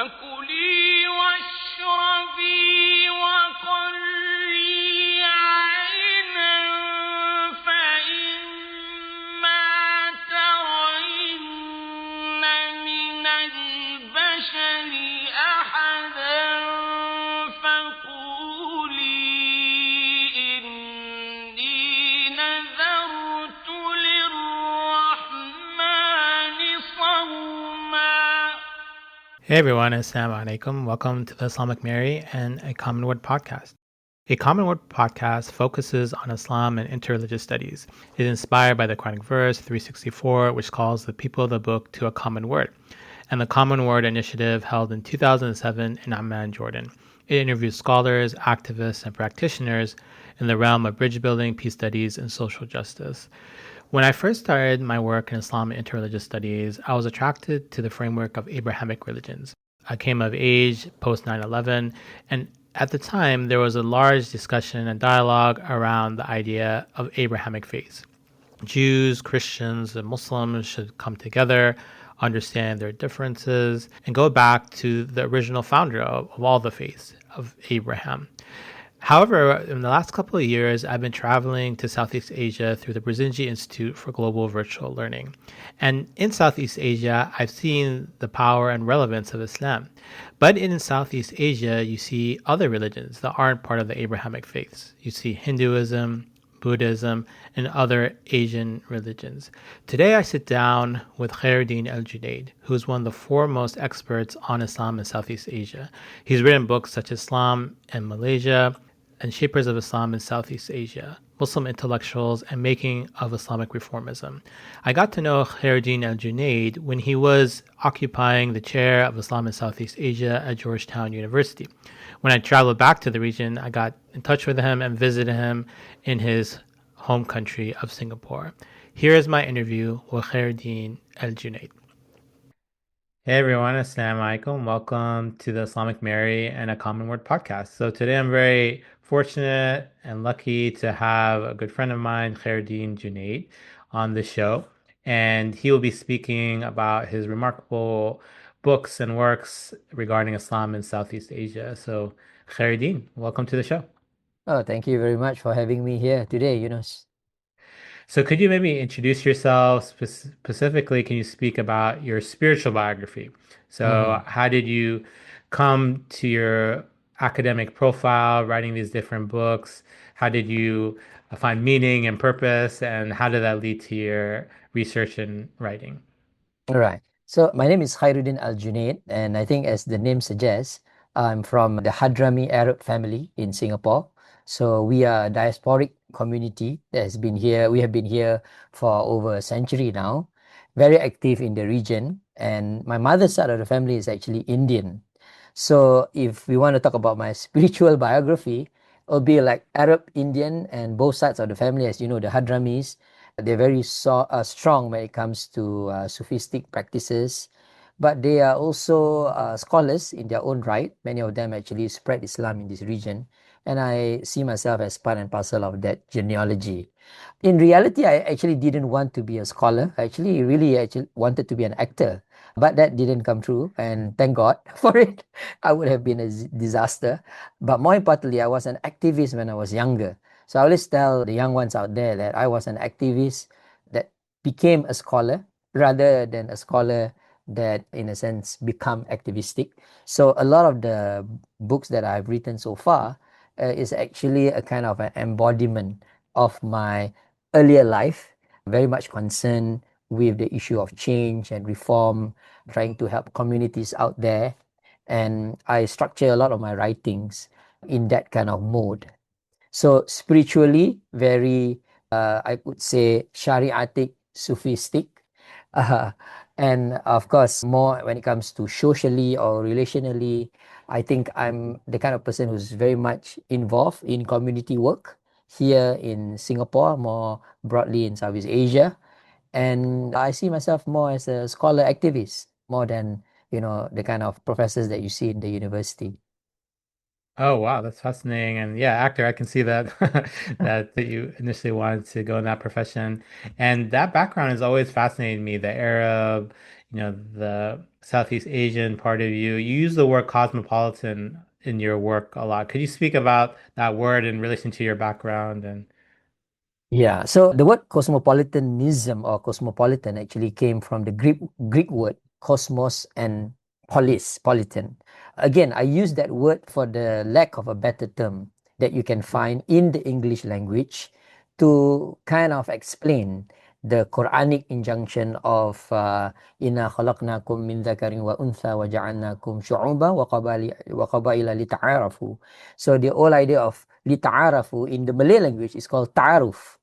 فكلي واشربي وقري عينا فإما ترين من البشر أحدا فقولي إني نذرت للرحمن صوما. Hey everyone, Assalamu alaikum. Welcome to the Islamic Mary and a Common Word podcast. A Common Word podcast focuses on Islam and interreligious studies. It is inspired by the Quranic verse 364, which calls the people of the book to a common word, and the Common Word initiative held in 2007 in Amman, Jordan. It interviews scholars, activists, and practitioners in the realm of bridge building, peace studies, and social justice. When I first started my work in Islam and interreligious studies, I was attracted to the framework of Abrahamic religions. I came of age post 9/11, and at the time there was a large discussion and dialogue around the idea of Abrahamic faiths. Jews, Christians, and Muslims should come together, understand their differences, and go back to the original founder of all the faiths, of Abraham. However, in the last couple of years, I've been traveling to Southeast Asia through the Brzezinski Institute for Global Virtual Learning. And in Southeast Asia, I've seen the power and relevance of Islam. But in Southeast Asia, you see other religions that aren't part of the Abrahamic faiths. You see Hinduism, Buddhism, and other Asian religions. Today, I sit down with Khairudin Aljunied, who is one of the foremost experts on Islam in Southeast Asia. He's written books such as Islam in Malaysia and Shapers of Islam in Southeast Asia, Muslim Intellectuals, and Making of Islamic Reformism. I got to know Khairudin Al-Junaid when he was occupying the chair of Islam in Southeast Asia at Georgetown University. When I traveled back to the region, I got in touch with him and visited him in his home country of Singapore. Here is my interview with Khairudin Al-Junaid. Hey everyone, Assalamu alaikum. Welcome to the Islamic Mary and a Common Word podcast. So today I'm very fortunate and lucky to have a good friend of mine, Khairudin Junaid, on the show. And he will be speaking about his remarkable books and works regarding Islam in Southeast Asia. So Khairudin, welcome to the show. Oh, thank you very much for having me here today, Yunus. So could you maybe introduce yourself specifically? Can you speak about your spiritual biography? So how did you come to your academic profile, writing these different books? How did you find meaning and purpose? And how did that lead to your research and writing? All right. So my name is Khairudin Al-Junaid, and I think as the name suggests, I'm from the Hadrami Arab family in Singapore. So we are a diasporic community that has been here. We have been here for over a century now, very active in the region. And my mother's side of the family is actually Indian. So if we want to talk about my spiritual biography, it'll be like Arab, Indian, and both sides of the family. As you know, the Hadramis, they're very strong when it comes to Sufistic practices, but they are also scholars in their own right. Many of them actually spread Islam in this region, and I see myself as part and parcel of that genealogy. In reality, I actually didn't want to be a scholar. I actually wanted to be an actor, but that didn't come true, and thank God for it. I would have been a disaster. But more importantly, I was an activist when I was younger. So I always tell the young ones out there that I was an activist that became a scholar rather than a scholar that, in a sense, become activistic. So a lot of the books that I've written so far is actually a kind of an embodiment of my earlier life, very much concerned with the issue of change and reform, trying to help communities out there. And I structure a lot of my writings in that kind of mode. So spiritually, very, I would say, Shariatic, Sufistic. And of course, more when it comes to socially or relationally, I think I'm the kind of person who's very much involved in community work here in Singapore, more broadly in Southeast Asia. And I see myself more as a scholar activist, more than, the kind of professors that you see in the university. Oh wow, that's fascinating. And yeah, actor, I can see that that you initially wanted to go in that profession. And that background has always fascinated me, the Arab, the Southeast Asian part of you. You use the word cosmopolitan in your work a lot. Could you speak about that word in relation to your background and Yeah, so the word cosmopolitanism or cosmopolitan actually came from the Greek word cosmos and politan. Again, I use that word for the lack of a better term that you can find in the English language to kind of explain the Quranic injunction of inna khalaqnakum min dhakarin wa untha wa ja'alnakum shu'uban wa qabaila lita'arafu. So the whole idea of lita'arafu in the Malay language is called ta'aruf,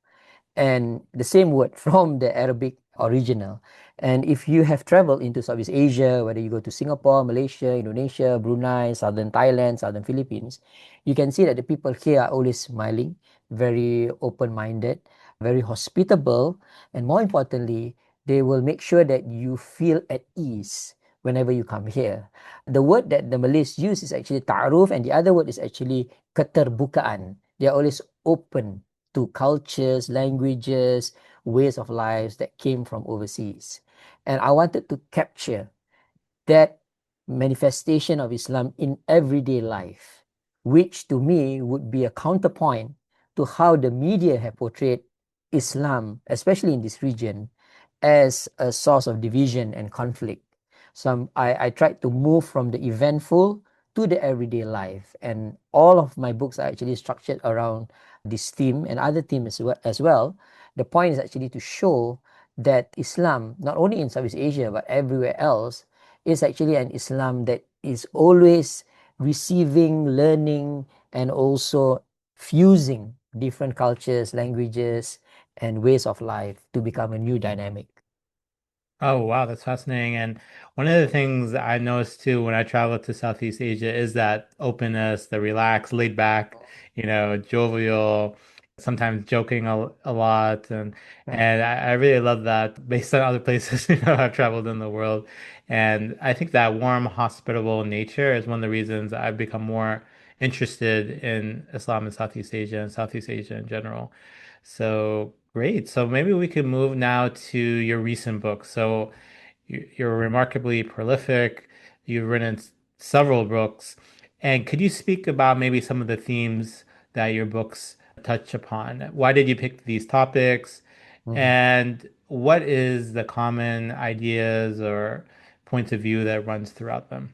and the same word from the Arabic original. And if you have traveled into Southeast Asia, whether you go to Singapore, Malaysia, Indonesia, Brunei, Southern Thailand, Southern Philippines, you can see that the people here are always smiling, very open-minded, very hospitable, and more importantly, they will make sure that you feel at ease whenever you come here. The word that the Malays use is actually ta'aruf, and the other word is actually keterbukaan. They are always open to cultures, languages, ways of lives that came from overseas. And I wanted to capture that manifestation of Islam in everyday life, which to me would be a counterpoint to how the media have portrayed Islam, especially in this region, as a source of division and conflict. So I tried to move from the eventful to the everyday life. And all of my books are actually structured around this theme and other themes as well. The point is actually to show that Islam, not only in Southeast Asia, but everywhere else, is actually an Islam that is always receiving, learning, and also fusing different cultures, languages, and ways of life to become a new dynamic. Oh, wow, that's fascinating. And one of the things I noticed too when I travel to Southeast Asia is that openness, the relaxed, laid back, jovial, sometimes joking a lot. And Right. and I really love that based on other places, I've traveled in the world. And I think that warm, hospitable nature is one of the reasons I've become more interested in Islam in Southeast Asia and Southeast Asia in general. So great. So maybe we could move now to your recent book. So you're remarkably prolific. You've written several books. And could you speak about maybe some of the themes that your books touch upon? Why did you pick these topics? Mhm. And what is the common ideas or points of view that runs throughout them?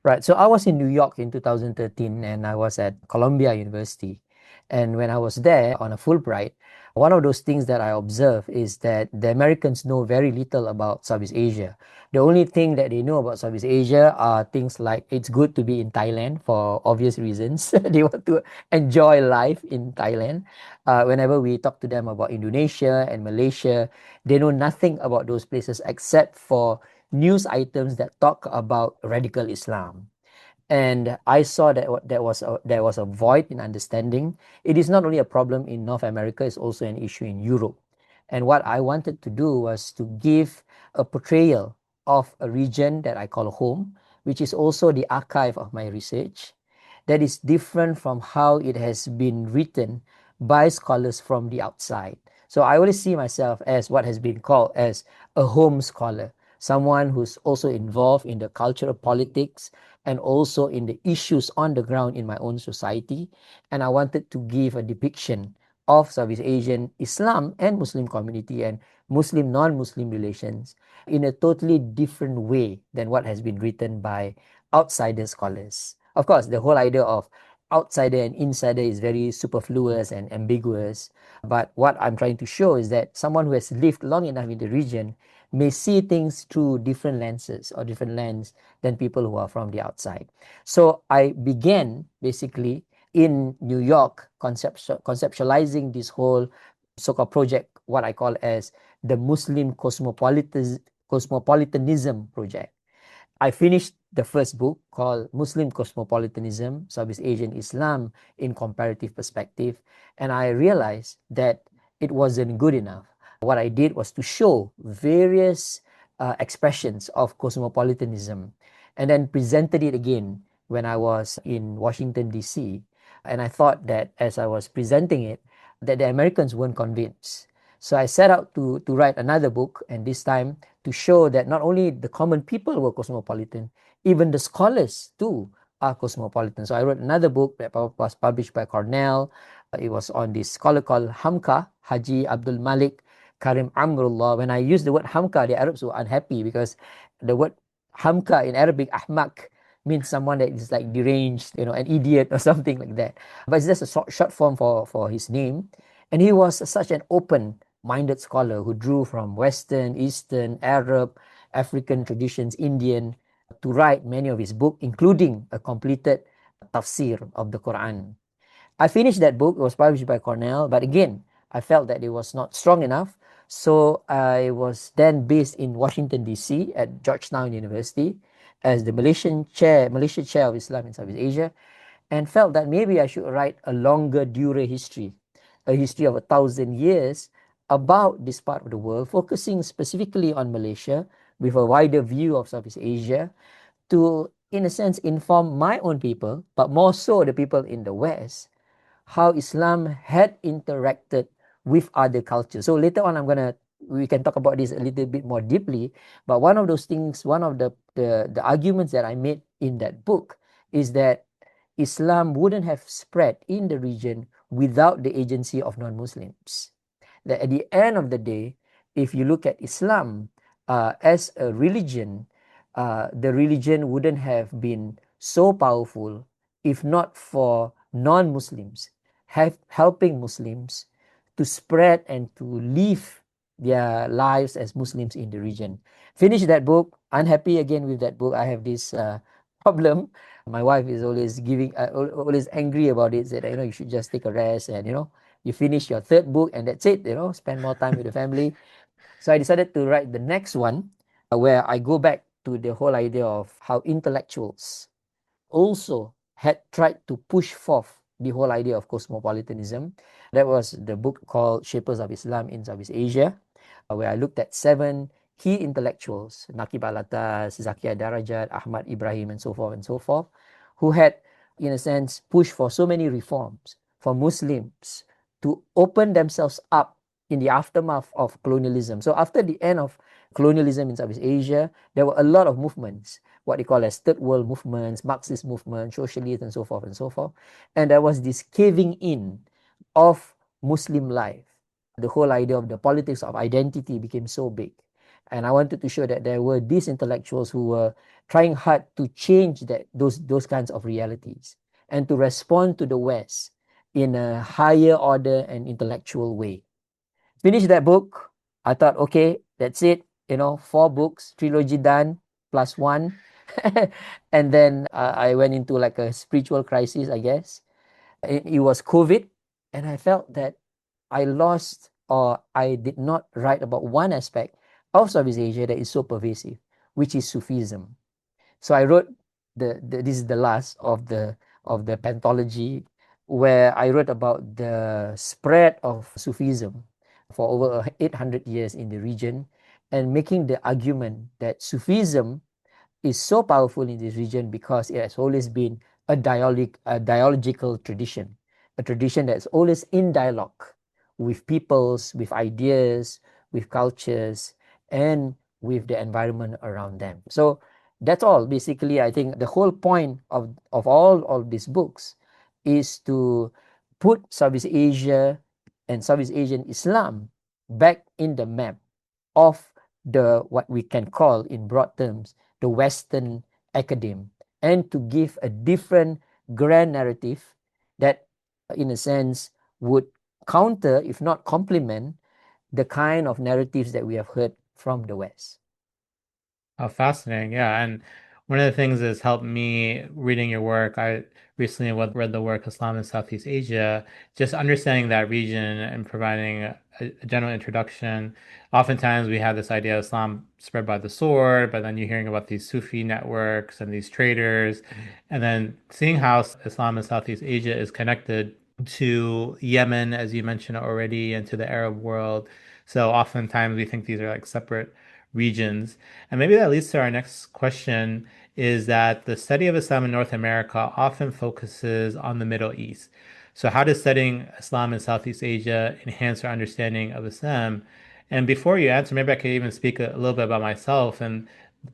Right. So I was in New York in 2013 and I was at Columbia University. And when I was there on a Fulbright, one of those things that I observed is that the Americans know very little about Southeast Asia. The only thing that they know about Southeast Asia are things like it's good to be in Thailand for obvious reasons. They want to enjoy life in Thailand. Whenever we talk to them about Indonesia and Malaysia, they know nothing about those places except for news items that talk about radical Islam. And I saw that there was a void in understanding. It is not only a problem in North America, it's also an issue in Europe. And what I wanted to do was to give a portrayal of a region that I call home, which is also the archive of my research, that is different from how it has been written by scholars from the outside. So I always see myself as what has been called as a home scholar, someone who's also involved in the cultural politics and also in the issues on the ground in my own society. And I wanted to give a depiction of Southeast Asian Islam and Muslim community and Muslim non-Muslim relations in a totally different way than what has been written by outsider scholars. Of course, the whole idea of outsider and insider is very superfluous and ambiguous. But what I'm trying to show is that someone who has lived long enough in the region may see things through different lenses or different lens than people who are from the outside. So I began basically in New York conceptualizing this whole so-called project, what I call as the Muslim cosmopolitanism project. I finished the first book called Muslim Cosmopolitanism, Southeast Asian Islam in Comparative Perspective, and I realized that it wasn't good enough. What I did was to show various expressions of cosmopolitanism and then presented it again when I was in Washington, D.C. And I thought that as I was presenting it, that the Americans weren't convinced. So I set out to write another book, and this time to show that not only the common people were cosmopolitan, even the scholars too are cosmopolitan. So I wrote another book that was published by Cornell. It was on this scholar called Hamka, Haji Abdul Malik Karim Amrullah. When I used the word Hamka, the Arabs were unhappy because the word Hamka in Arabic, Ahmak, means someone that is like deranged, an idiot or something like that. But it's just a short form for his name. And he was such an open-minded scholar who drew from Western, Eastern, Arab, African traditions, Indian, to write many of his books, including a completed tafsir of the Quran. I finished that book. It was published by Cornell, but again, I felt that it was not strong enough. So I was then based in Washington, D.C. at Georgetown University as the Malaysia chair of Islam in Southeast Asia, and felt that maybe I should write a longer dure history, a history of 1,000 years about this part of the world, focusing specifically on Malaysia with a wider view of Southeast Asia to, in a sense, inform my own people, but more so the people in the West, how Islam had interacted with other cultures. So later on, we can talk about this a little bit more deeply. But one of those things, one of the arguments that I made in that book is that Islam wouldn't have spread in the region without the agency of non-Muslims. That at the end of the day, if you look at Islam as a religion, the religion wouldn't have been so powerful if not for non-Muslims helping Muslims to spread and to live their lives as Muslims in the region. Finish that book, unhappy again with that book. I have this problem. My wife is always always angry about it, that you should just take a rest, and you finish your third book and that's it, spend more time with the family. So I decided to write the next one, where I go back to the whole idea of how intellectuals also had tried to push forth the whole idea of cosmopolitanism. That was the book called Shapers of Islam in Southeast Asia, where I looked at 7 key intellectuals, Naqib Alatas, Zakia Darajat, Ahmad Ibrahim, and so forth, who had, in a sense, pushed for so many reforms for Muslims to open themselves up in the aftermath of colonialism. So after the end of colonialism in Southeast Asia, there were a lot of movements, what they call as third world movements, Marxist movements, socialists, and so forth and so forth. And there was this caving in of Muslim life. The whole idea of the politics of identity became so big. And I wanted to show that there were these intellectuals who were trying hard to change those kinds of realities and to respond to the West in a higher order and intellectual way. Finished that book. I thought, okay, that's it. 4 books, trilogy done, plus 1. And then I went into like a spiritual crisis, I guess. It was COVID, and I felt that I lost, or I did not write about one aspect of Southeast Asia that is so pervasive, which is Sufism. So I wrote this is the last of the pentology, where I wrote about the spread of Sufism for over 800 years in the region, and making the argument that Sufism is so powerful in this region because it has always been a dialogical tradition, a tradition that's always in dialogue with peoples, with ideas, with cultures, and with the environment around them. So that's all. Basically, I think the whole point of all of these books is to put Southeast Asia and Southeast Asian Islam back in the map of what we can call in broad terms the Western academe, and to give a different grand narrative that, in a sense, would counter, if not complement, the kind of narratives that we have heard from the West. Oh, fascinating. Yeah. And one of the things that's helped me reading your work, I recently read the work Islam in Southeast Asia, just understanding that region and providing a general introduction. Oftentimes we have this idea of Islam spread by the sword, but then you're hearing about these Sufi networks and these traders, and then seeing how Islam in Southeast Asia is connected to Yemen, as you mentioned already, and to the Arab world. So oftentimes we think these are like separate regions. And maybe that leads to our next question, is that the study of Islam in North America often focuses on the Middle East. So how does studying Islam in Southeast Asia enhance our understanding of Islam And before you answer, maybe I could even speak a little bit about myself. And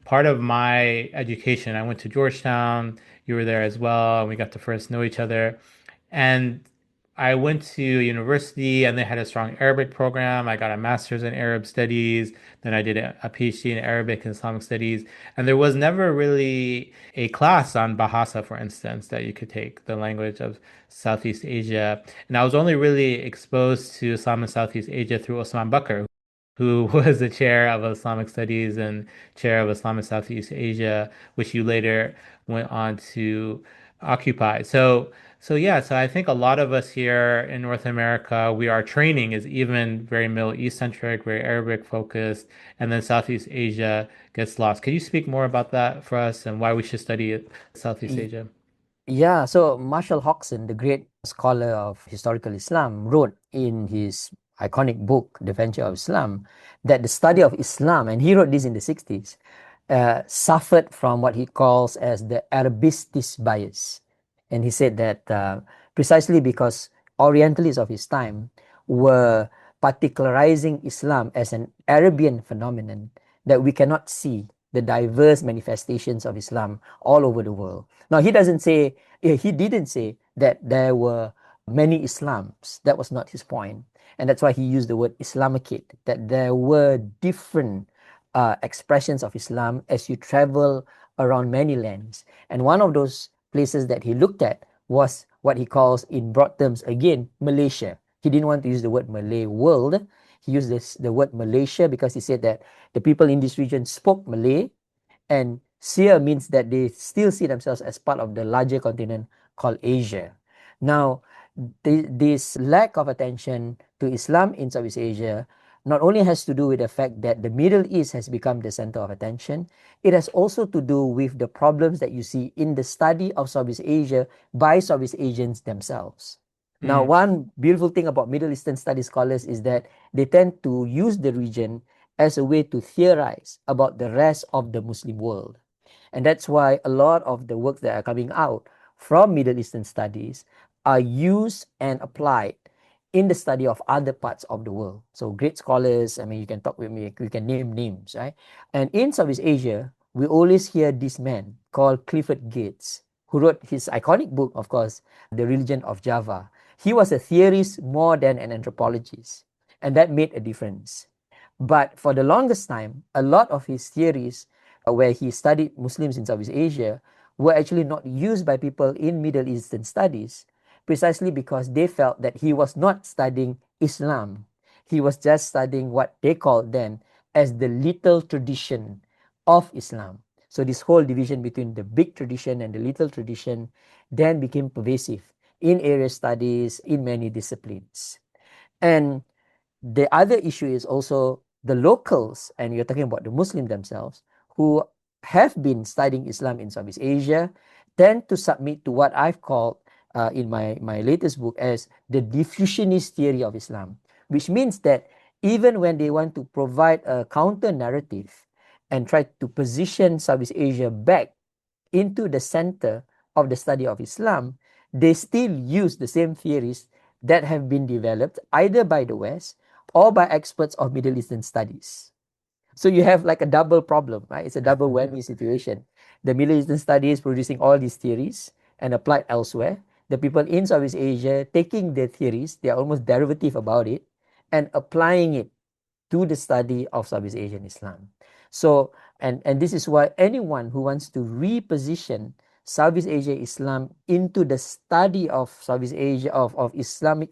part of my education, I went to Georgetown. You were there as well, and we got to first know each other. And I went to university, and they had a strong Arabic program. I got a master's in Arab studies. Then I did a PhD in Arabic and Islamic studies. And there was never really a class on Bahasa, for instance, that you could take, the language of Southeast Asia. And I was only really exposed to Islam in Southeast Asia through Osman Bakr, who was the chair of Islamic Studies and chair of Islam in Southeast Asia, which you later went on to occupy. So yeah, so I think a lot of us here in North America, our training is even very Middle East centric, very Arabic focused, and then Southeast Asia gets lost. Could you speak more about that for us and why we should study Southeast Y- Asia? Yeah, so Marshall Hodgson, the great scholar of historical Islam, wrote in his iconic book, The Venture of Islam, that the study of Islam, and he wrote this in the 60s, suffered from what he calls as the Arabist bias. And he said that precisely because Orientalists of his time were particularizing Islam as an Arabian phenomenon, that we cannot see the diverse manifestations of Islam all over the world. Now, he didn't say that there were many Islams. That was not his point. And that's why he used the word Islamicate, that there were different expressions of Islam as you travel around many lands. And one of those places that he looked at was what he calls, in broad terms, again, Malaysia. He didn't want to use the word Malay world. He used the word Malaysia because he said that the people in this region spoke Malay, and Sia means that they still see themselves as part of the larger continent called Asia. Now, this lack of attention to Islam in Southeast Asia not only has to do with the fact that the Middle East has become the center of attention, it has also to do with the problems that you see in the study of Southeast Asia by Southeast Asians themselves. Now, Mm, one beautiful thing about Middle Eastern study scholars is that they tend to use the region as a way to theorize about the rest of the Muslim world. And that's why a lot of the works that are coming out from Middle Eastern studies are used and applied in the study of other parts of the world. So great scholars, I mean, you can talk with me, we can name names, right? And in Southeast Asia, we always hear this man called Clifford Gates, who wrote his iconic book, of course, The Religion of Java. He was a theorist more than an anthropologist, and that made a difference. But for the longest time, a lot of his theories, where he studied Muslims in Southeast Asia, were actually not used by people in Middle Eastern studies, precisely because they felt that he was not studying Islam. He was just studying what they called then as the little tradition of Islam. So this whole division between the big tradition and the little tradition then became pervasive in area studies, in many disciplines. And the other issue is also the locals, and you're talking about the Muslim themselves, who have been studying Islam in Southeast Asia, tend to submit to what I've called in my latest book as the diffusionist theory of Islam, which means that even when they want to provide a counter narrative and try to position Southeast Asia back into the center of the study of Islam, they still use the same theories that have been developed either by the West or by experts of Middle Eastern studies. So you have like a double problem, right? It's a double whammy situation. The Middle Eastern studies producing all these theories and applied elsewhere. The people in Southeast Asia taking their theories, they are almost derivative about it, and applying it to the study of Southeast Asian Islam. So, and this is why anyone who wants to reposition Southeast Asia Islam into the study of Southeast Asia, of Islamic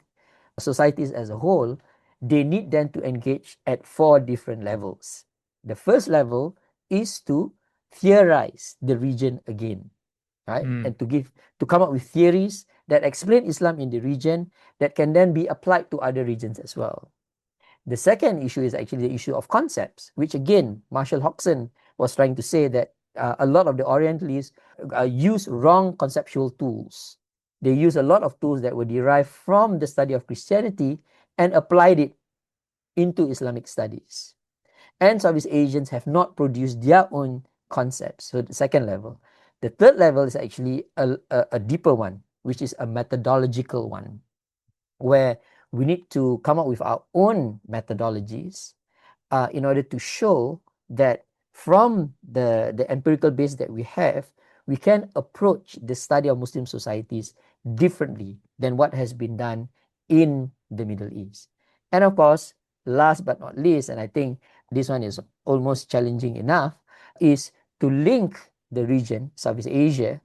societies as a whole, they need then to engage at four different levels. The first level is to theorize the region again, right? mm, And to come up with theories that explain Islam in the region that can then be applied to other regions as well. The second issue is actually the issue of concepts, which again, Marshall Hodgson was trying to say that a lot of the Orientalists use wrong conceptual tools. They use a lot of tools that were derived from the study of Christianity and applied it into Islamic studies. And Southeast Asians have not produced their own concepts. So the second level. The third level is actually a deeper one, which is a methodological one, where we need to come up with our own methodologies in order to show that from the empirical base that we have, we can approach the study of Muslim societies differently than what has been done in the Middle East. And of course, last but not least, and I think this one is almost challenging enough, is to link the region, Southeast Asia,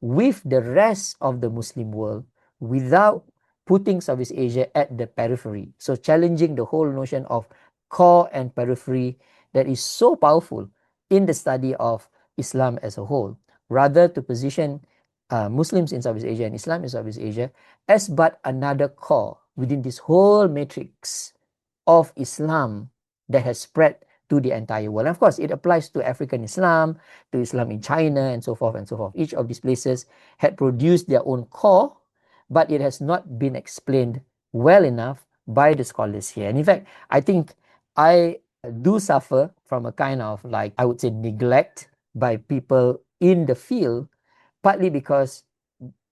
with the rest of the Muslim world without putting Southeast Asia at the periphery. So challenging the whole notion of core and periphery that is so powerful in the study of Islam as a whole, rather to position Muslims in Southeast Asia and Islam in Southeast Asia as but another core within this whole matrix of Islam that has spread to the entire world. And of course, it applies to African Islam, to Islam in China, and so forth and so forth. Each of these places had produced their own core, but it has not been explained well enough by the scholars here. And in fact, I think I do suffer from a kind of, like, I would say, neglect by people in the field, partly because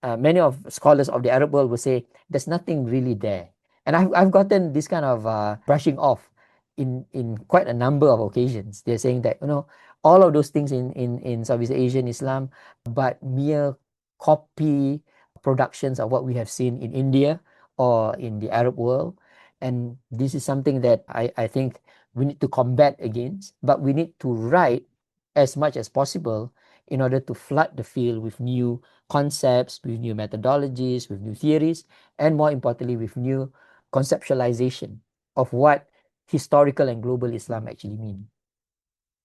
many of scholars of the Arab world will say there's nothing really there. And I've gotten this kind of brushing off in quite a number of occasions. They're saying that, all of those things in Southeast Asian Islam, but mere copy productions of what we have seen in India or in the Arab world. And this is something that I think we need to combat against, but we need to write as much as possible in order to flood the field with new concepts, with new methodologies, with new theories, and more importantly, with new conceptualization of what historical and global Islam actually mean.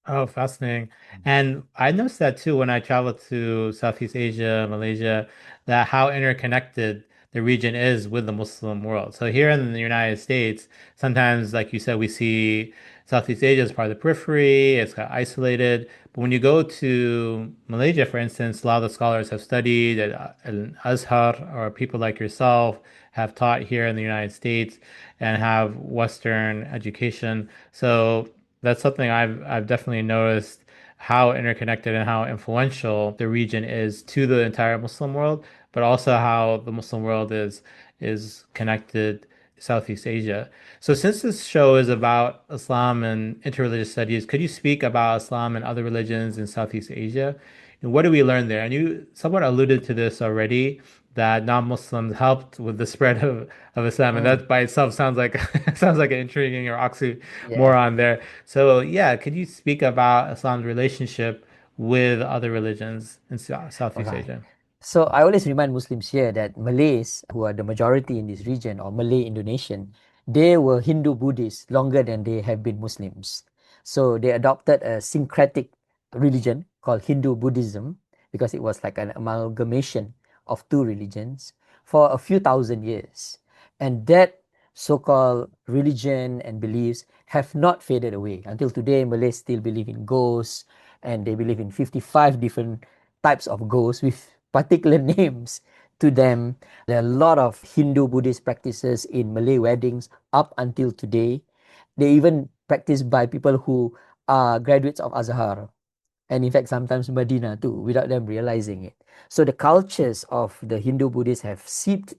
Oh, fascinating. And I noticed that too when I traveled to Southeast Asia, Malaysia, that how interconnected the region is with the Muslim world. So here in the United States, sometimes, like you said, we see Southeast Asia as part of the periphery, it's got isolated. But when you go to Malaysia, for instance, a lot of the scholars have studied at Azhar, or people like yourself have taught here in the United States and have Western education. So that's something I've definitely noticed, how interconnected and how influential the region is to the entire Muslim world, but also how the Muslim world is connected to Southeast Asia. So since this show is about Islam and interreligious studies, could you speak about Islam and other religions in Southeast Asia? And what do we learn there? And you somewhat alluded to this already, that non-Muslims helped with the spread of Islam, and that by itself sounds like sounds like an intriguing or Yeah. oxymoron there. So yeah, could you speak about Islam's relationship with other religions in All Southeast right. Asia? So I always remind Muslims here that Malays, who are the majority in this region, or Malay Indonesian, they were Hindu Buddhists longer than they have been Muslims. So they adopted a syncretic religion called Hindu Buddhism because it was like an amalgamation of two religions for a few thousand years. And that so-called religion and beliefs have not faded away. Until today, Malays still believe in ghosts, and they believe in 55 different types of ghosts with particular names to them. There are a lot of Hindu Buddhist practices in Malay weddings up until today. They even practiced by people who are graduates of Azhar, and in fact sometimes Medina too, without them realizing it. So the cultures of the Hindu Buddhists have seeped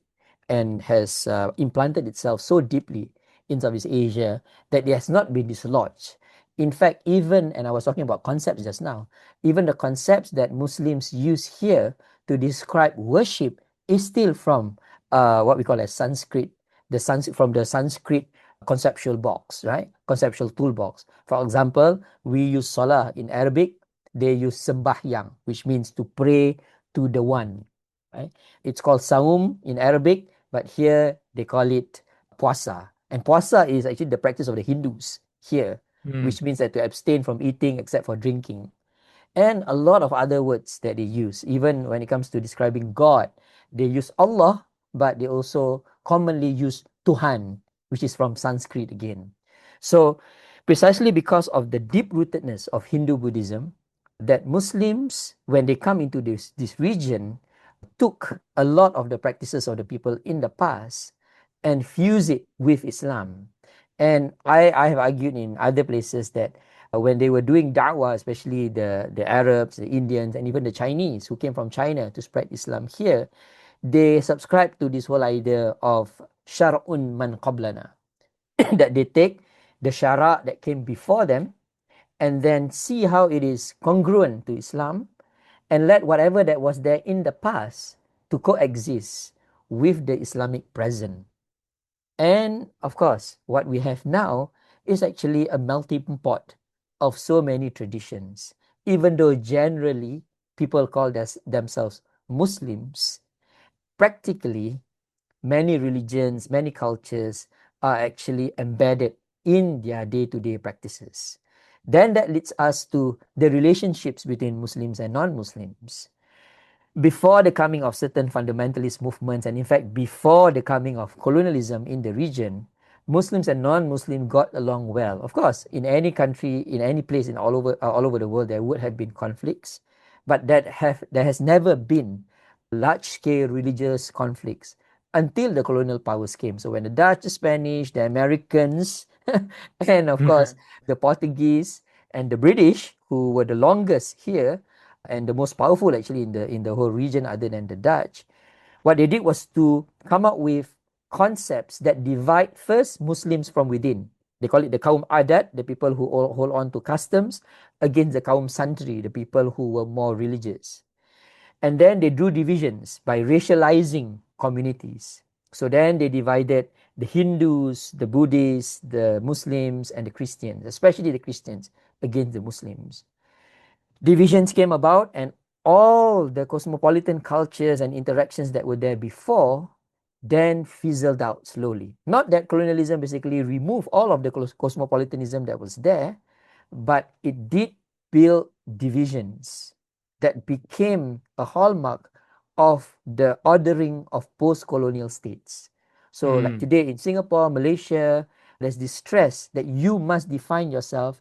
and has implanted itself so deeply in Southeast Asia that it has not been dislodged. In fact, even, and I was talking about concepts just now, even the concepts that Muslims use here to describe worship is still from what we call as Sanskrit, from the Sanskrit conceptual box, right? Conceptual toolbox. For example, we use salah in Arabic, they use sembahyang, which means to pray to the one, right? It's called saum in Arabic, but here they call it puasa. And puasa is actually the practice of the Hindus here, which means that to abstain from eating except for drinking. And a lot of other words that they use. Even when it comes to describing God, they use Allah, but they also commonly use Tuhan, which is from Sanskrit again. So precisely because of the deep-rootedness of Hindu Buddhism, that Muslims, when they come into this region, took a lot of the practices of the people in the past and fuse it with Islam. And I have argued in other places that when they were doing da'wah, especially the Arabs, the Indians, and even the Chinese who came from China to spread Islam here, they subscribed to this whole idea of syar'un man qablana, that they take the shara that came before them, and then see how it is congruent to Islam, and let whatever that was there in the past to coexist with the Islamic present. And of course, what we have now is actually a melting pot of so many traditions. Even though generally people call themselves Muslims, practically many religions, many cultures are actually embedded in their day-to-day practices. Then that leads us to the relationships between Muslims and non-Muslims. Before the coming of certain fundamentalist movements, and in fact before the coming of colonialism in the region, Muslims and non-Muslim got along well. Of course, in any country, in any place, in all over the world, there would have been conflicts, but there has never been large-scale religious conflicts until the colonial powers came. So when the Dutch, the Spanish, the Americans, and of course the Portuguese and the British, who were the longest here and the most powerful actually in the whole region other than the Dutch, what they did was to come up with concepts that divide first Muslims from within. They call it the kaum adat, the people who hold on to customs, against the kaum santri, the people who were more religious. And then they drew divisions by racializing communities. So then they divided the Hindus, the Buddhists, the Muslims, and the Christians, especially the Christians, against the Muslims. Divisions came about, and all the cosmopolitan cultures and interactions that were there before then fizzled out slowly. Not that colonialism basically removed all of the cosmopolitanism that was there, but it did build divisions that became a hallmark of the ordering of post-colonial states. So like today in Singapore, Malaysia, there's this stress that you must define yourself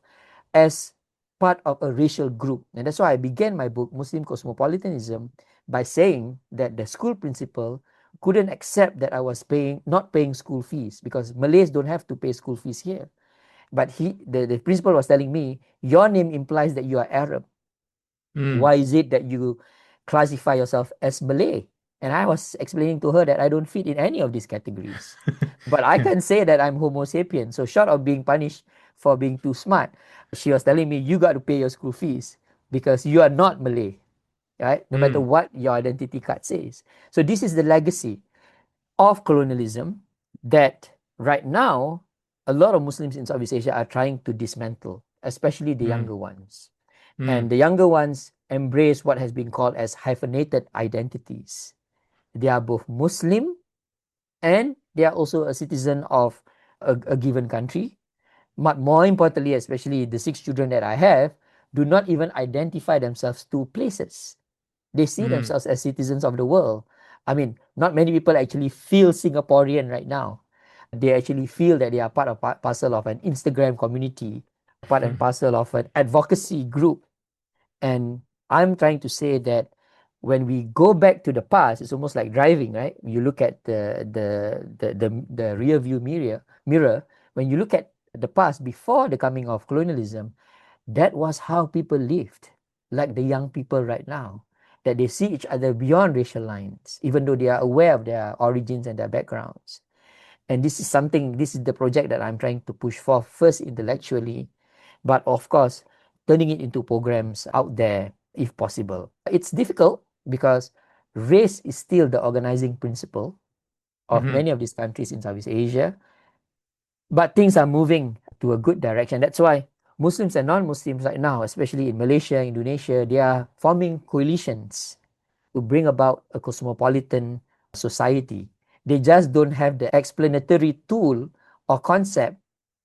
as part of a racial group. And that's why I began my book, Muslim Cosmopolitanism, by saying that the school principal couldn't accept that I was not paying school fees, because Malays don't have to pay school fees here. But the principal was telling me, your name implies that you are Arab. Why is it that you classify yourself as Malay? And I was explaining to her that I don't fit in any of these categories. But I can say that I'm Homo sapien. So short of being punished for being too smart, she was telling me, you got to pay your school fees because you are not Malay, right? No matter what your identity card says. So this is the legacy of colonialism that right now a lot of Muslims in Southeast Asia are trying to dismantle, especially the younger ones. And the younger ones embrace what has been called as hyphenated identities. They are both Muslim and they are also a citizen of a given country. But more importantly, especially the 6 children that I have, do not even identify themselves to places. They see themselves as citizens of the world. I mean, not many people actually feel Singaporean right now. They actually feel that they are part of parcel of an Instagram community, part and parcel of an advocacy group. And I'm trying to say that when we go back to the past, it's almost like driving, right? You look at the rear view mirror. When you look at the past before the coming of colonialism, that was how people lived, like the young people right now, that they see each other beyond racial lines, even though they are aware of their origins and their backgrounds. And this is the project that I'm trying to push for, first intellectually, but of course, turning it into programs out there if possible. It's difficult because race is still the organizing principle of many of these countries in Southeast Asia, but things are moving to a good direction. That's why Muslims and non-Muslims right now, especially in Malaysia, Indonesia, they are forming coalitions to bring about a cosmopolitan society. They just don't have the explanatory tool or concept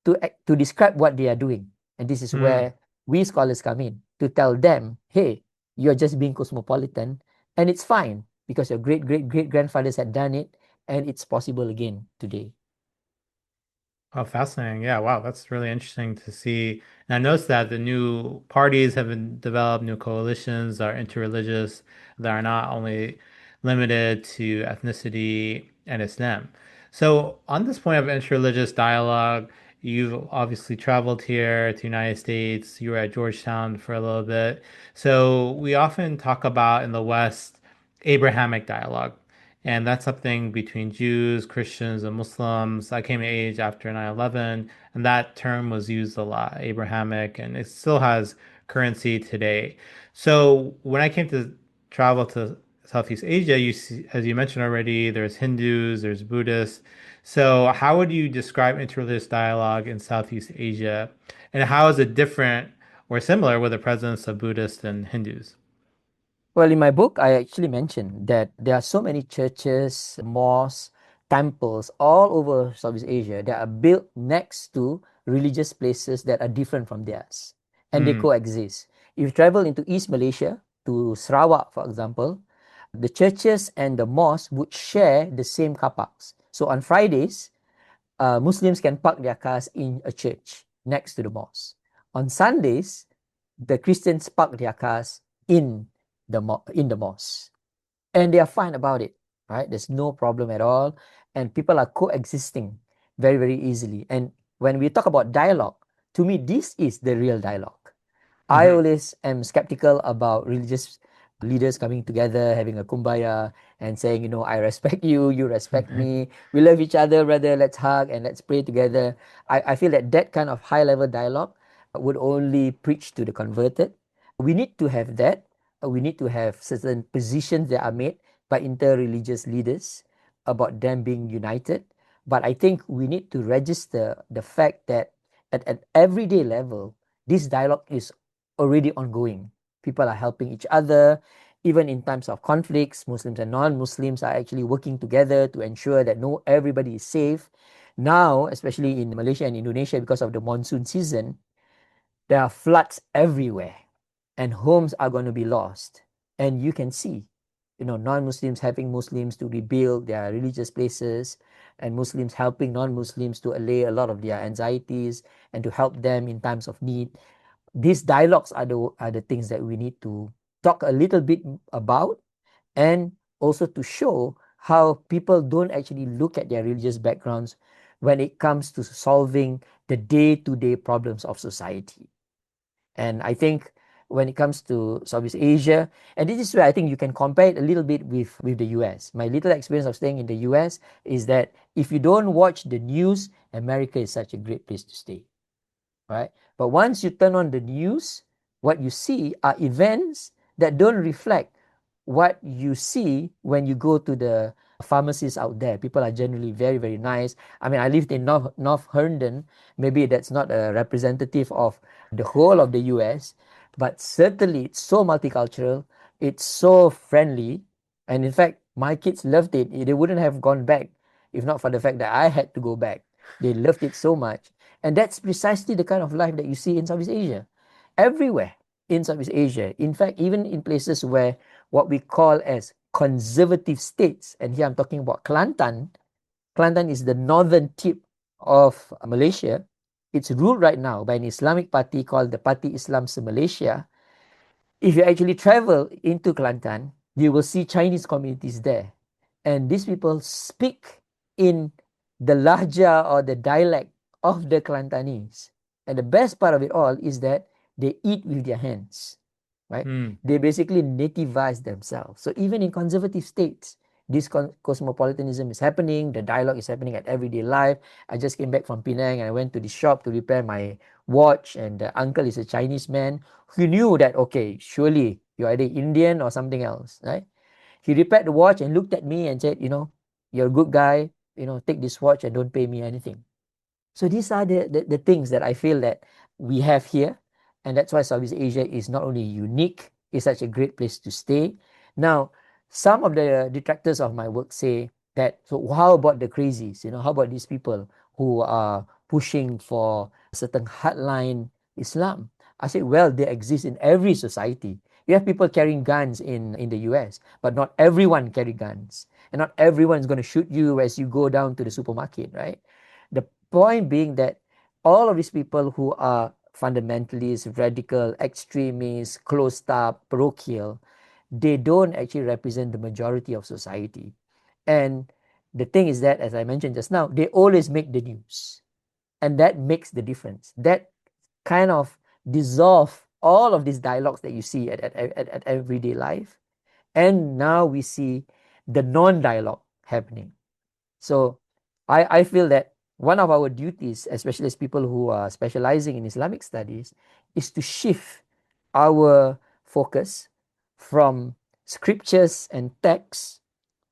to describe what they are doing. And this is where we scholars come in to tell them, hey, you're just being cosmopolitan and it's fine because your great great great grandfathers had done it and it's possible again today. Oh, fascinating. Yeah, wow, that's really interesting to see. And I noticed that the new parties have been developed, new coalitions are interreligious, that are not only limited to ethnicity and Islam. So, on this point of interreligious dialogue, you've obviously traveled here to the United States. You were at Georgetown for a little bit. So, we often talk about in the West Abrahamic dialogue. And that's something between Jews, Christians, and Muslims. I came of age after 9/11, and that term was used a lot, Abrahamic, and it still has currency today. So when I came to travel to Southeast Asia, you see, as you mentioned already, there's Hindus, there's Buddhists. So how would you describe interreligious dialogue in Southeast Asia, and how is it different or similar with the presence of Buddhists and Hindus? Well, in my book, I actually mentioned that there are so many churches, mosques, temples all over Southeast Asia that are built next to religious places that are different from theirs, and they Hmm. coexist. If you travel into East Malaysia, to Sarawak, for example, the churches and the mosques would share the same car parks. So on Fridays, Muslims can park their cars in a church next to the mosque. On Sundays, the Christians park their cars in the mosque, and they are fine about it. Right? There's no problem at all, and people are coexisting very very easily. And when we talk about dialogue, to me, this is the real dialogue. I Hmm. always am skeptical about religious leaders coming together, having a kumbaya and saying, I respect you, you respect me, we love each other, brother, let's hug and let's pray together. I feel that that kind of high level dialogue would only preach to the converted. We need to have that. We need to have certain positions that are made by inter-religious leaders about them being united. But I think we need to register the fact that at an everyday level, this dialogue is already ongoing. People are helping each other. Even in times of conflicts, Muslims and non-Muslims are actually working together to ensure that everybody is safe. Now, especially in Malaysia and Indonesia, because of the monsoon season, there are floods everywhere and homes are going to be lost. And you can see, non-Muslims helping Muslims to rebuild their religious places, and Muslims helping non-Muslims to allay a lot of their anxieties and to help them in times of need. These dialogues are the things that we need to talk a little bit about, and also to show how people don't actually look at their religious backgrounds when it comes to solving the day-to-day problems of society. And I think when it comes to Southeast Asia, and this is where I think you can compare it a little bit with the US. My little experience of staying in the US is that if you don't watch the news, America is such a great place to stay, right? But once you turn on the news, what you see are events that don't reflect what you see when you go to the pharmacies out there. People are generally very, very nice. I mean, I lived in North Herndon. Maybe that's not a representative of the whole of the US, but certainly it's so multicultural. It's so friendly. And in fact, my kids loved it. They wouldn't have gone back if not for the fact that I had to go back. They loved it so much. And that's precisely the kind of life that you see in Southeast Asia. Everywhere in Southeast Asia. In fact, even in places where what we call as conservative states, and here I'm talking about Kelantan. Kelantan is the northern tip of Malaysia. It's ruled right now by an Islamic party called the Parti Islam Se-Malaysia. If you actually travel into Kelantan, you will see Chinese communities there. And these people speak in the lahja or the dialect of the Kelantanese. And the best part of it all is that they eat with their hands, right? Hmm. They basically nativize themselves. So even in conservative states, this cosmopolitanism is happening. The dialogue is happening at everyday life. I just came back from Penang and I went to the shop to repair my watch, and the uncle is a Chinese man who knew that, okay, surely you're either Indian or something else, right? He repaired the watch and looked at me and said, you're a good guy, take this watch and don't pay me anything. So these are the things that I feel that we have here. And that's why Southeast Asia is not only unique, it's such a great place to stay. Now, some of the detractors of my work say that, so how about the crazies? How about these people who are pushing for a certain hardline Islam? I say, well, they exist in every society. You have people carrying guns in the US, but not everyone carry guns. And not everyone is going to shoot you as you go down to the supermarket, right? The point being that all of these people who are fundamentalists, radical, extremists, closed up, parochial, they don't actually represent the majority of society. And the thing is that, as I mentioned just now, they always make the news. And that makes the difference. That kind of dissolve all of these dialogues that you see at everyday life. And now we see the non-dialogue happening. So I feel that one of our duties, especially as people who are specializing in Islamic studies, is to shift our focus from scriptures and texts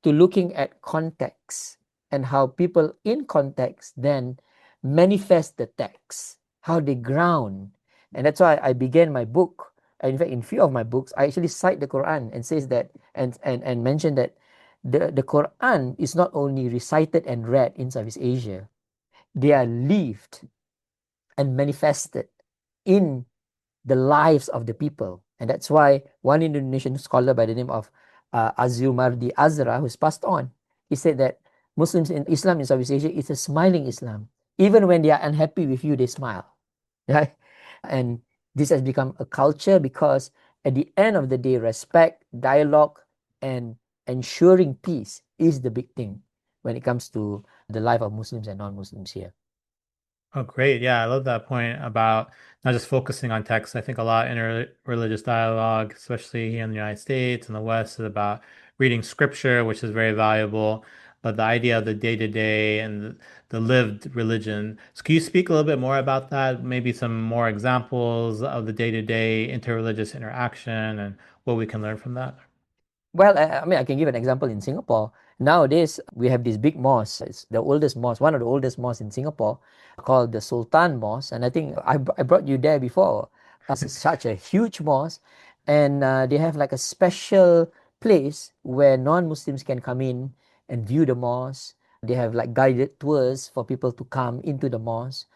to looking at context and how people in context then manifest the text, how they ground. And that's why I began my book. And in fact, in few of my books, I actually cite the Quran and says that and mention that the Quran is not only recited and read in Southeast Asia, they are lived and manifested in the lives of the people. And that's why one Indonesian scholar by the name of Azumardi Azra, who's passed on, he said that Muslims in Islam in Southeast Asia is a smiling Islam. Even when they are unhappy with you, they smile. Right? And this has become a culture because at the end of the day, respect, dialogue, and ensuring peace is the big thing when it comes to the life of Muslims and non-Muslims here. Oh, great. Yeah, I love that point about not just focusing on text. I think a lot in religious dialogue, especially here in the United States and the West, is about reading scripture, which is very valuable. But the idea of the day-to-day and the lived religion. So can you speak a little bit more about that? Maybe some more examples of the day-to-day interreligious interaction and what we can learn from that? Well, I mean, I can give an example in Singapore. Nowadays, we have this big mosque. It's the oldest mosque, one of the oldest mosques in Singapore, called the Sultan Mosque. And I think I brought you there before. It's such a huge mosque. And they have like a special place where non-Muslims can come in and view the mosque. They have like guided tours for people to come into the mosque.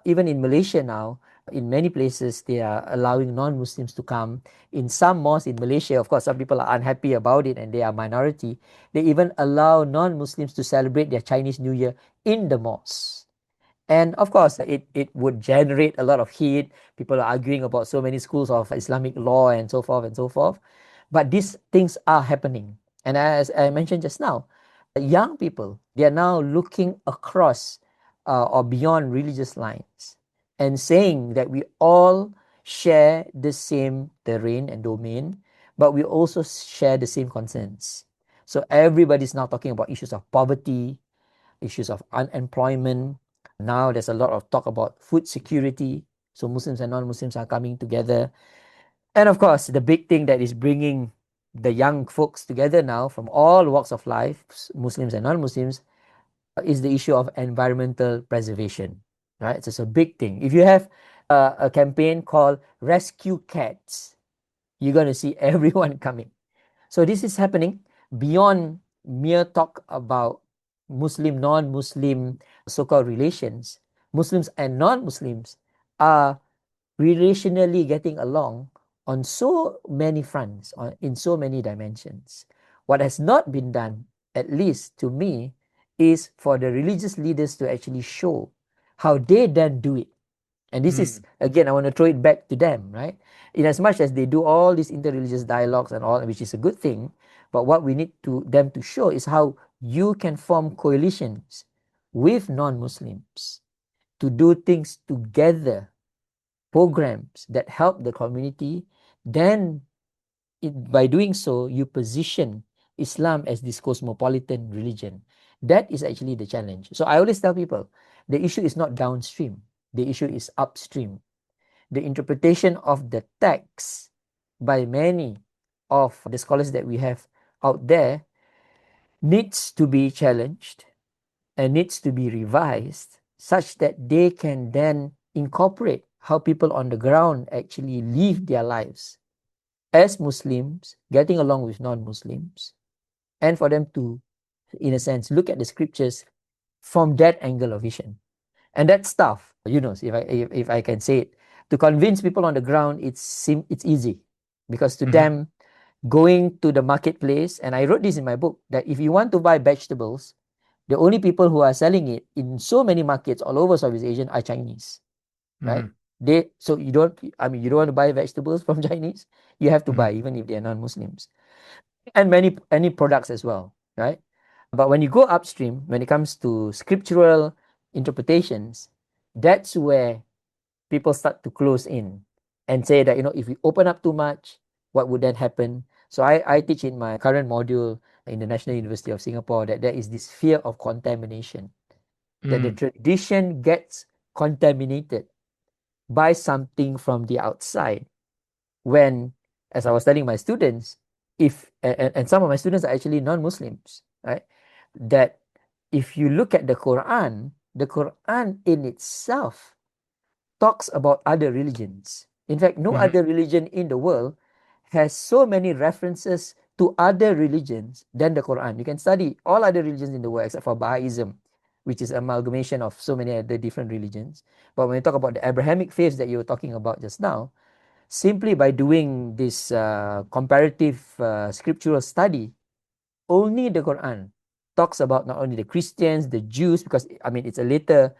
Even in Malaysia now, in many places, they are allowing non-Muslims to come. In some mosques in Malaysia, of course, some people are unhappy about it and they are minority. They even allow non-Muslims to celebrate their Chinese New Year in the mosque. And of course, it would generate a lot of heat. People are arguing about so many schools of Islamic law and so forth and so forth. But these things are happening. And as I mentioned just now, young people, they are now looking across or beyond religious lines and saying that we all share the same terrain and domain, but we also share the same concerns. So everybody's now talking about issues of poverty, issues of unemployment. Now there's a lot of talk about food security. So Muslims and non-Muslims are coming together. And of course, the big thing that is bringing the young folks together now from all walks of life, Muslims and non-Muslims, is the issue of environmental preservation. Right? So it's a big thing. If you have a campaign called Rescue Cats, you're going to see everyone coming. So this is happening beyond mere talk about Muslim, non-Muslim so-called relations. Muslims and non-Muslims are relationally getting along on so many fronts, in so many dimensions. What has not been done, at least to me, is for the religious leaders to actually show how they then do it. And this is, again, I want to throw it back to them, right? In as much as they do all these interreligious dialogues and all, which is a good thing, but what we need to them to show is how you can form coalitions with non-Muslims to do things together, programs that help the community. Then by doing so, you position Islam as this cosmopolitan religion. That is actually the challenge. So I always tell people, the issue is not downstream. The issue is upstream. The interpretation of the text by many of the scholars that we have out there needs to be challenged and needs to be revised such that they can then incorporate how people on the ground actually live their lives as Muslims, getting along with non-Muslims, and for them to, in a sense, look at the scriptures from that angle of vision. And that's tough, if I can say it. To convince people on the ground, it's easy because to them, going to the marketplace, and I wrote this in my book, that if you want to buy vegetables, the only people who are selling it in so many markets all over Southeast Asia are Chinese, right? So you don't want to buy vegetables from Chinese, you have to buy even if they are non-Muslims, and many products as well, right? But when you go upstream, when it comes to scriptural interpretations, that's where people start to close in and say that, if we open up too much, what would then happen? So I teach in my current module in the National University of Singapore that there is this fear of contamination, that the Mm. tradition gets contaminated by something from the outside. When, as I was telling my students, if and some of my students are actually non-Muslims, right? That if you look at the Quran in itself talks about other religions. In fact, no Hmm. other religion in the world has so many references to other religions than the Quran. You can study all other religions in the world except for Baha'ism, which is amalgamation of so many other different religions. But when you talk about the Abrahamic faiths that you were talking about just now, simply by doing this comparative scriptural study, only the Quran talks about not only the Christians, the Jews, because I mean it's a later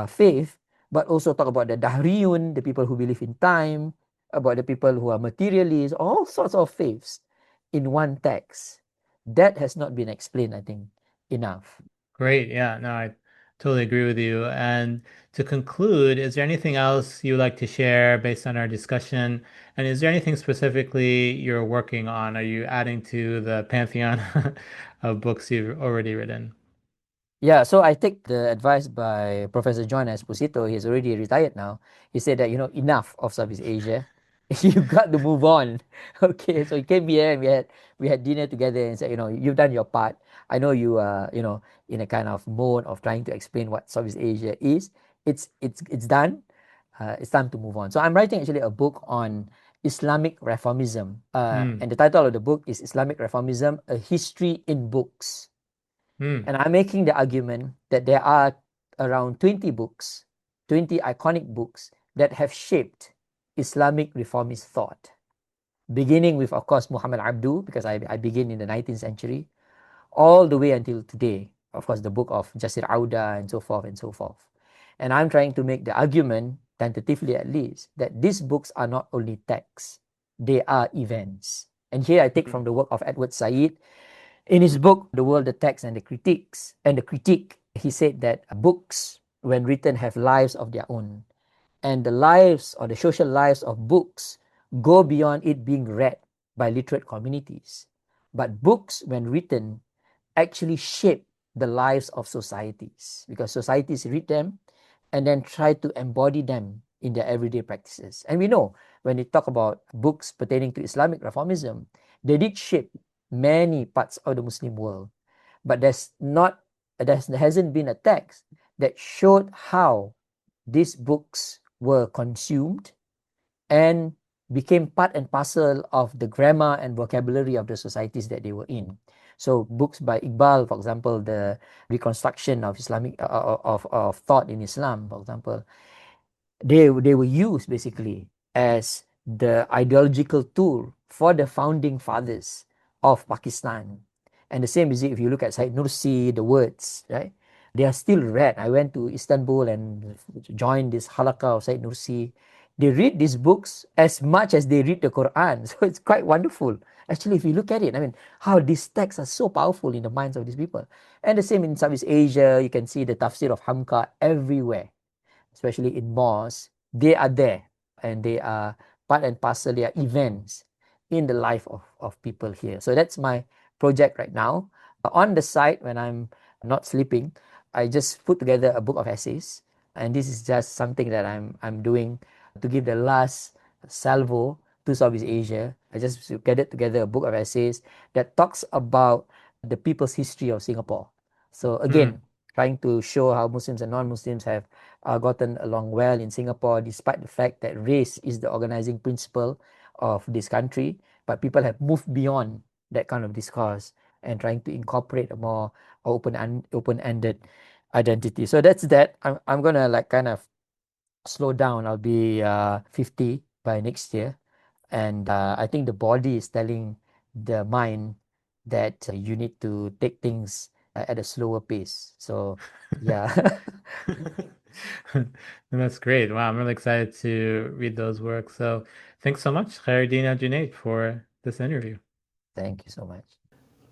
faith, but also talk about the Dahriyun, the people who believe in time, about the people who are materialists, all sorts of faiths in one text. That has not been explained, I think, enough. Great. Yeah, no, I totally agree with you. And to conclude, is there anything else you would like to share based on our discussion? And is there anything specifically you're working on? Are you adding to the pantheon of books you've already written? Yeah, so I take the advice by Professor John Esposito. He's already retired now. He said that, enough of Southeast Asia. You got to move on. Okay, so he came here and we had dinner together and said, you've done your part. I know you are, in a kind of mode of trying to explain what Southeast Asia is. It's done. It's time to move on. So I'm writing actually a book on Islamic reformism. Hmm. And the title of the book is Islamic Reformism: A History in Books. Hmm. And I'm making the argument that there are around 20 books, 20 iconic books that have shaped Islamic reformist thought, beginning with, of course, Muhammad Abdu, because I begin in the 19th century, all the way until today. Of course, the book of Jasir Auda and so forth and so forth. And I'm trying to make the argument, tentatively at least, that these books are not only texts, they are events. And here I take Hmm. from the work of Edward Said. In his book, The World, the Text, and the Critiques, and the Critique, he said that books, when written, have lives of their own. And the lives or the social lives of books go beyond it being read by literate communities. But books, when written, actually shape the lives of societies, because societies read them and then try to embody them in their everyday practices. And we know when we talk about books pertaining to Islamic reformism, they did shape many parts of the Muslim world. But there hasn't been a text that showed how these books were consumed and became part and parcel of the grammar and vocabulary of the societies that they were in. So books by Iqbal, for example, the reconstruction of Islamic of thought in Islam, for example, they were used basically as the ideological tool for the founding fathers of Pakistan. And the same is it if you look at Said Nursi, the words, right? They are still read. I went to Istanbul and joined this halaqah of Said Nursi. They read these books as much as they read the Quran. So it's quite wonderful. Actually, if you look at it, I mean, how these texts are so powerful in the minds of these people. And the same in Southeast Asia, you can see the tafsir of Hamka everywhere, especially in mosques. They are there and they are part and parcel, they are events in the life of people here. So that's my project right now. On the side, when I'm not sleeping, I just put together a book of essays. And this is just something that I'm doing to give the last salvo to Southeast Asia. I just gathered together a book of essays that talks about the people's history of Singapore. So Hmm. again, trying to show how Muslims and non-Muslims have gotten along well in Singapore, despite the fact that race is the organizing principle of this country. But people have moved beyond that kind of discourse and trying to incorporate a more open-ended identity. So that's that. I'm gonna like kind of slow down. I'll be 50 by next year, and I think the body is telling the mind that you need to take things at a slower pace. So yeah. And that's great. Wow, I'm really excited to read those works. So thanks so much, Khairudin Aljunied, for this interview. Thank you so much.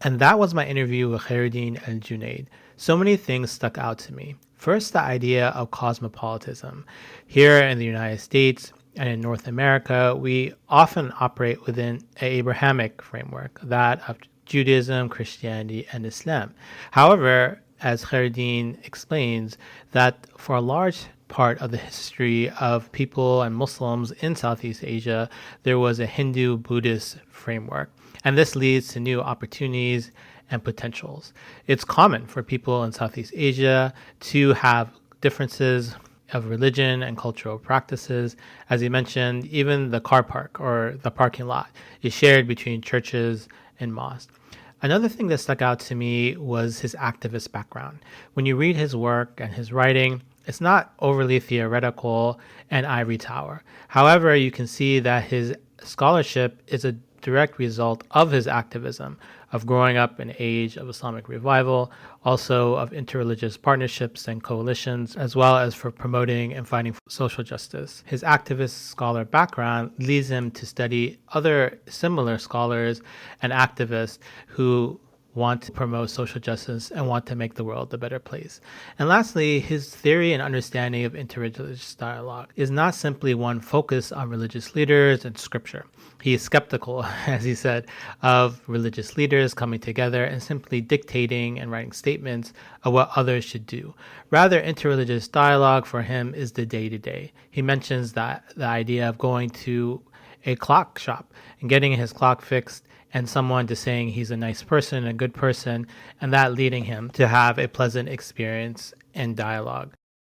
And that was my interview with Khairudin Al Junaid. So many things stuck out to me. First, the idea of cosmopolitanism. Here in the United States, and in North America, we often operate within an Abrahamic framework, that of Judaism, Christianity, and Islam. However, as Khairudin explains, that for a large part of the history of people and Muslims in Southeast Asia, there was a Hindu-Buddhist framework. And this leads to new opportunities and potentials. It's common for people in Southeast Asia to have differences of religion and cultural practices. As he mentioned, even the car park or the parking lot is shared between churches and mosques. Another thing that stuck out to me was his activist background. When you read his work and his writing, it's not overly theoretical and ivory tower. However, you can see that his scholarship is a direct result of his activism, of growing up in an age of Islamic revival, also of interreligious partnerships and coalitions, as well as for promoting and fighting for social justice. His activist scholar background leads him to study other similar scholars and activists who want to promote social justice and want to make the world a better place. And lastly, his theory and understanding of interreligious dialogue is not simply one focused on religious leaders and scripture. He is skeptical, as he said, of religious leaders coming together and simply dictating and writing statements of what others should do. Rather, interreligious dialogue for him is the day-to-day. He mentions that the idea of going to a clock shop and getting his clock fixed and someone just saying he's a nice person, a good person, and that leading him to have a pleasant experience and dialogue.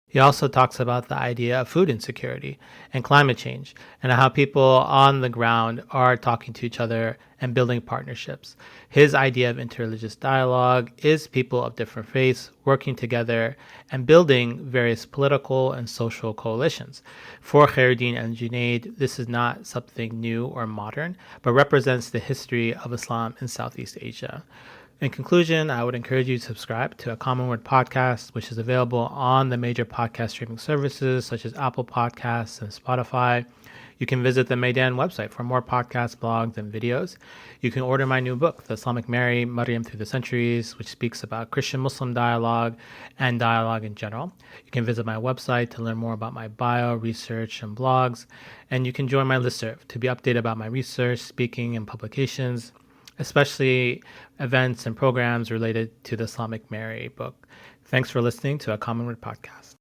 He also talks about the idea of food insecurity and climate change and how people on the ground are talking to each other and building partnerships. His idea of interreligious dialogue is people of different faiths working together and building various political and social coalitions. For Khairudin and Junaid, this is not something new or modern, but represents the history of Islam in Southeast Asia. In conclusion, I would encourage you to subscribe to a Common Word podcast, which is available on the major podcast streaming services such as Apple Podcasts and Spotify. You can visit the Maidan website for more podcasts, blogs, and videos. You can order my new book, The Islamic Mary, Maryam Through the Centuries, which speaks about Christian-Muslim dialogue and dialogue in general. You can visit my website to learn more about my bio, research, and blogs. And you can join my listserv to be updated about my research, speaking, and publications, especially events and programs related to the Islamic Mary book. Thanks for listening to a Common Word podcast.